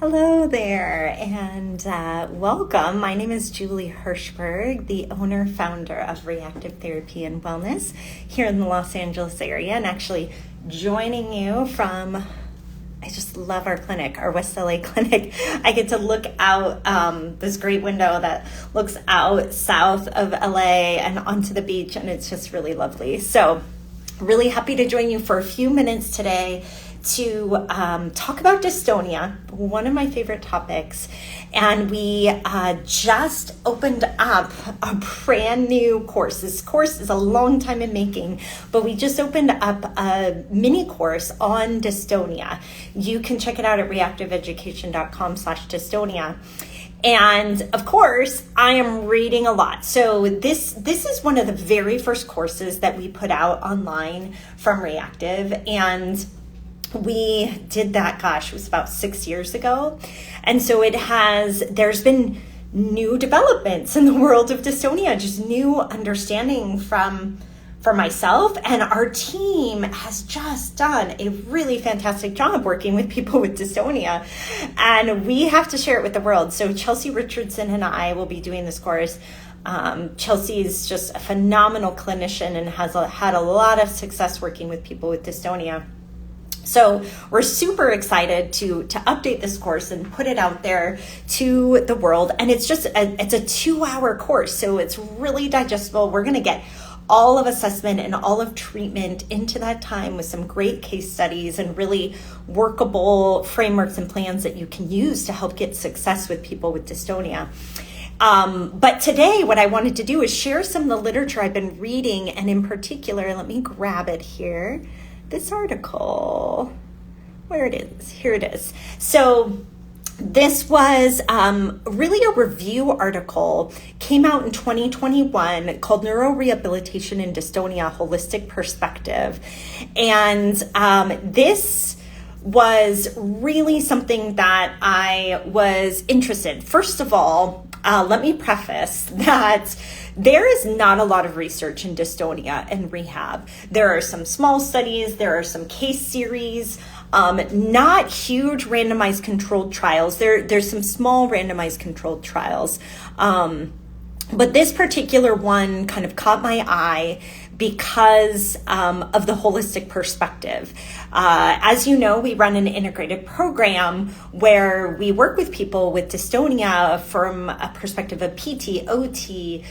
Hello there, and welcome. My name is Julie Hirschberg, the owner, founder of Re+active Therapy and Wellness here in the Los Angeles area, and actually joining you from, I just love our clinic, our West LA clinic. I get to look out this great window that looks out south of LA and onto the beach, and it's just really lovely. So really happy to join you for a few minutes today to talk about dystonia, one of my favorite topics. And we just opened up a brand new course. This course is a long time in making, but we just opened up a mini course on dystonia. You can check it out at reactiveeducation.com/dystonia. And of course, I am reading a lot. So this is one of the very first courses that we put out online from Re+active, and we did that, it was about 6 years ago. And so there's been new developments in the world of dystonia, just new understanding for myself, and our team has just done a really fantastic job working with people with dystonia, and we have to share it with the world. So Chelsea Richardson and I will be doing this course. Chelsea is just a phenomenal clinician and has had a lot of success working with people with dystonia. So we're super excited to update this course and put it out there to the world. And it's just it's a 2-hour course, so it's really digestible. We're going to get all of assessment and all of treatment into that time with some great case studies and really workable frameworks and plans that you can use to help get success with people with dystonia. But today, what I wanted to do is share some of the literature I've been reading, and in particular, let me grab it here. This article, where it is, here it is. So this was really a review article, came out in 2021 called Neurorehabilitation in Dystonia, Holistic Perspective. And this was really something that I was interested. First of all, let me preface that there is not a lot of research in dystonia and rehab. There are some small studies, there are some case series, not huge randomized controlled trials. There's some small randomized controlled trials. But this particular one kind of caught my eye because of the holistic perspective. As you know, we run an integrated program where we work with people with dystonia from a perspective of PT, OT,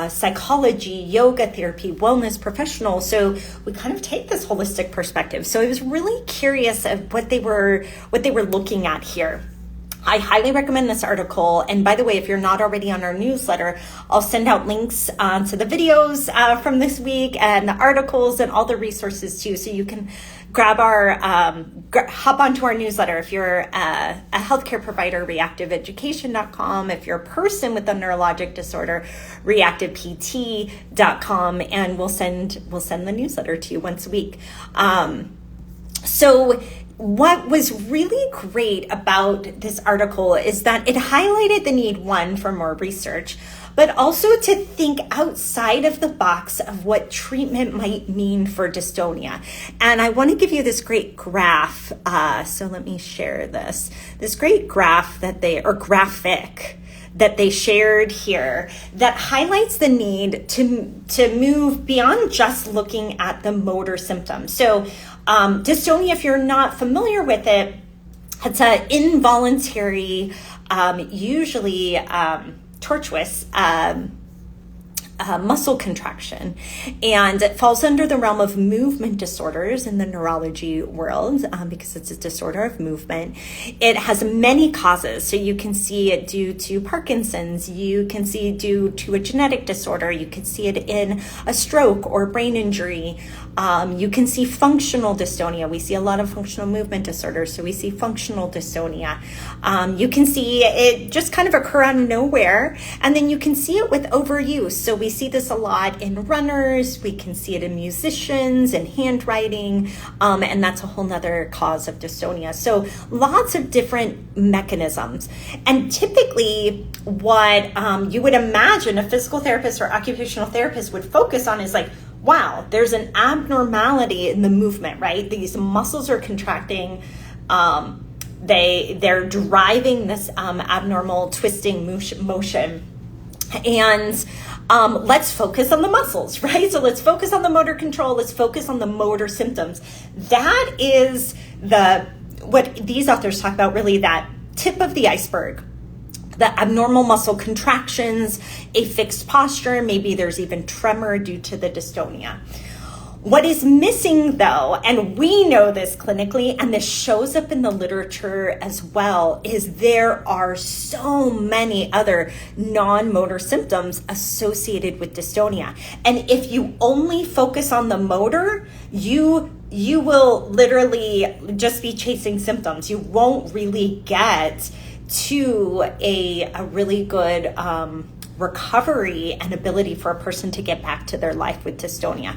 psychology, yoga therapy, wellness professionals. So we kind of take this holistic perspective. So I was really curious of what they were looking at here. I highly recommend this article. And by the way, if you're not already on our newsletter, I'll send out links to the videos from this week and the articles and all the resources too. So you can grab hop onto our newsletter. If you're a healthcare provider, reactiveeducation.com. If you're a person with a neurologic disorder, reactivept.com. And we'll send the newsletter to you once a week. So what was really great about this article is that it highlighted the need, one, for more research, but also to think outside of the box of what treatment might mean for dystonia. And I want to give you this great graph. So let me share this great graph graphic that they shared here that highlights the need to move beyond just looking at the motor symptoms. So dystonia, if you're not familiar with it, it's an involuntary, usually tortuous muscle contraction, and it falls under the realm of movement disorders in the neurology world because it's a disorder of movement. It has many causes, so you can see it due to Parkinson's, you can see it due to a genetic disorder, you can see it in a stroke or brain injury. You can see functional dystonia. We see a lot of functional movement disorders, so we see functional dystonia. You can see it just kind of occur out of nowhere, and then you can see it with overuse. So we see this a lot in runners, we can see it in musicians and handwriting, and that's a whole nother cause of dystonia. So lots of different mechanisms. And typically what you would imagine a physical therapist or occupational therapist would focus on is like, wow, there's an abnormality in the movement, right? These muscles are contracting. they're driving this abnormal twisting motion. And let's focus on the muscles, right? So let's focus on the motor control. Let's focus on the motor symptoms. That is what these authors talk about, really that tip of the iceberg. The abnormal muscle contractions, a fixed posture, maybe there's even tremor due to the dystonia. What is missing though, and we know this clinically, and this shows up in the literature as well, is there are so many other non-motor symptoms associated with dystonia. And if you only focus on the motor, you will literally just be chasing symptoms. You won't really get to a really good recovery and ability for a person to get back to their life with dystonia.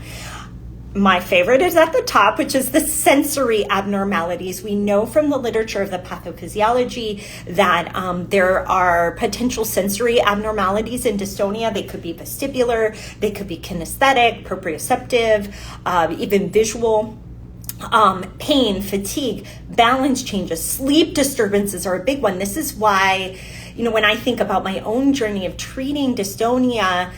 My favorite is at the top, which is the sensory abnormalities. We know from the literature of the pathophysiology that there are potential sensory abnormalities in dystonia. They could be vestibular, they could be kinesthetic, proprioceptive, even visual. Pain, fatigue, balance changes, sleep disturbances are a big one. This is why, when I think about my own journey of treating dystonia,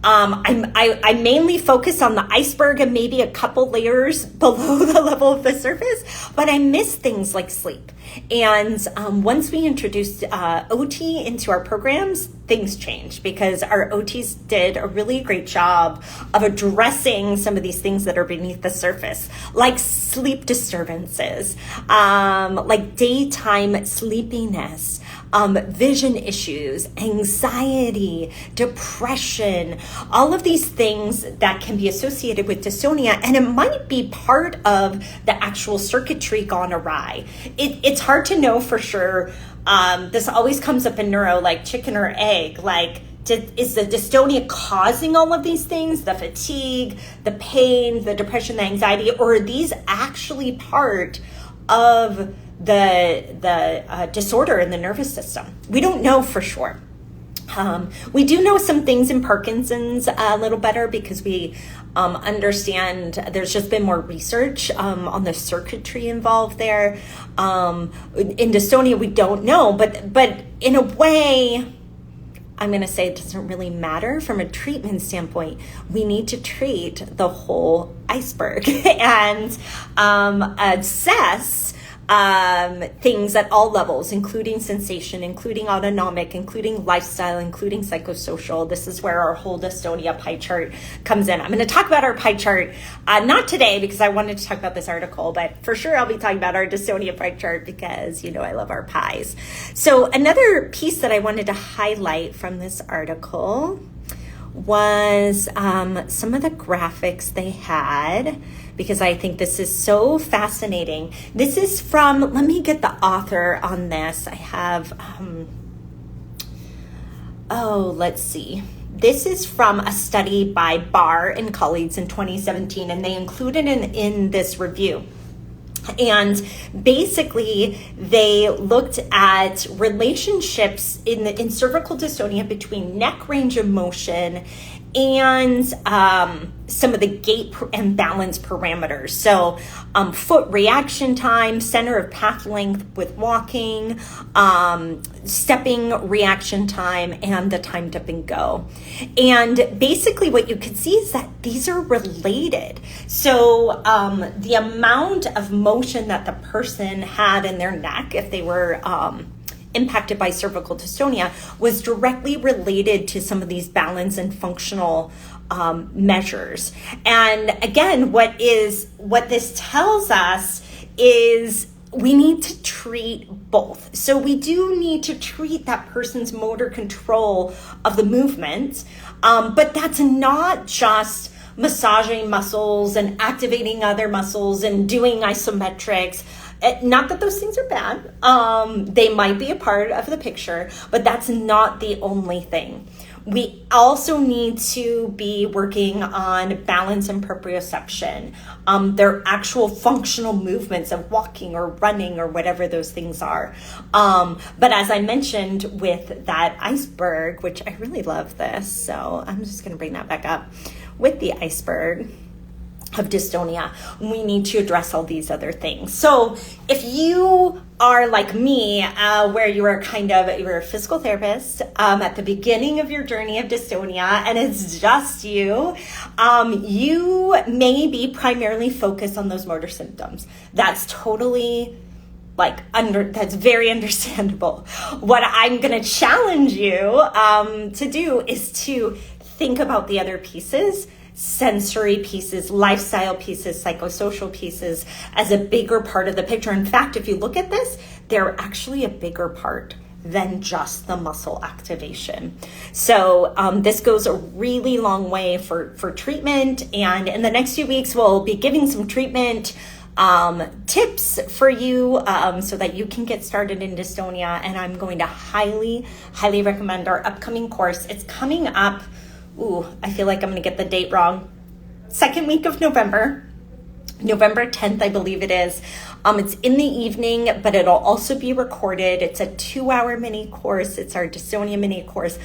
I mainly focus on the iceberg and maybe a couple layers below the level of the surface, but I miss things like sleep. And once we introduced OT into our programs, things changed because our OTs did a really great job of addressing some of these things that are beneath the surface, like sleep disturbances, like daytime sleepiness, vision issues, anxiety, depression, all of these things that can be associated with dystonia, and it might be part of the actual circuitry gone awry. It's hard to know for sure. This always comes up in neuro, like chicken or egg, like is the dystonia causing all of these things, the fatigue, the pain, the depression, the anxiety, or are these actually part of the disorder in the nervous system? We don't know for sure. We do know some things in Parkinson's a little better because we understand there's just been more research on the circuitry involved there. In dystonia, we don't know, but in a way, I'm going to say it doesn't really matter from a treatment standpoint. We need to treat the whole iceberg and assess things at all levels, including sensation, including autonomic, including lifestyle, including psychosocial. This is where our whole dystonia pie chart comes in. I'm going to talk about our pie chart, not today because I wanted to talk about this article, but for sure I'll be talking about our dystonia pie chart because, I love our pies. So another piece that I wanted to highlight from this article was some of the graphics they had, because I think this is so fascinating. This is from, let me get the author on this. I have, let's see. This is from a study by Barr and colleagues in 2017, and they included in this review. And basically, they looked at relationships in cervical dystonia between neck range of motion and some of the gait and balance parameters. So foot reaction time, center of path length with walking, stepping reaction time, and the time to up and go. And basically what you could see is that these are related. So the amount of motion that the person had in their neck, if they were impacted by cervical dystonia, was directly related to some of these balance and functional measures. And again, what this tells us is we need to treat both. So we do need to treat that person's motor control of the movement, but that's not just massaging muscles and activating other muscles and doing isometrics. Not that those things are bad. They might be a part of the picture, but that's not the only thing. We also need to be working on balance and proprioception. Their actual functional movements of walking or running or whatever those things are. But as I mentioned with that iceberg, which I really love this, so I'm just going to bring that back up with the iceberg. of dystonia, we need to address all these other things. So if you are like me, where you're a physical therapist at the beginning of your journey of dystonia, and it's just you, you may be primarily focused on those motor symptoms. That's totally that's very understandable. What I'm going to challenge you to do is to think about the other pieces, sensory pieces, lifestyle pieces, psychosocial pieces, as a bigger part of the picture. In fact, if you look at this, they're actually a bigger part than just the muscle activation. So this goes a really long way for treatment. And in the next few weeks, we'll be giving some treatment tips for you so that you can get started in dystonia. And I'm going to highly, highly recommend our upcoming course. It's coming up. I feel like I'm going to get the date wrong. Second week of November 10th, I believe it is. It's in the evening, but it'll also be recorded. It's a 2-hour mini course. It's our dystonia mini course.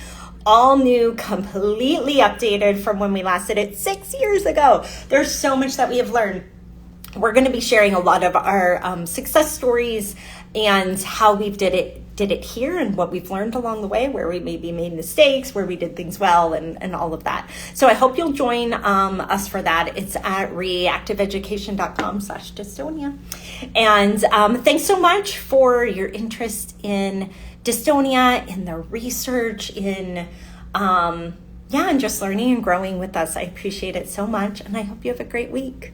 All new, completely updated from when we last did it 6 years ago. There's so much that we have learned. We're going to be sharing a lot of our success stories and how we did it here and what we've learned along the way, where we maybe made mistakes, where we did things well, and all of that. So I hope you'll join us for that. It's at reactiveeducation.com/dystonia. And thanks so much for your interest in dystonia, in the research, in and just learning and growing with us. I appreciate it so much, and I hope you have a great week.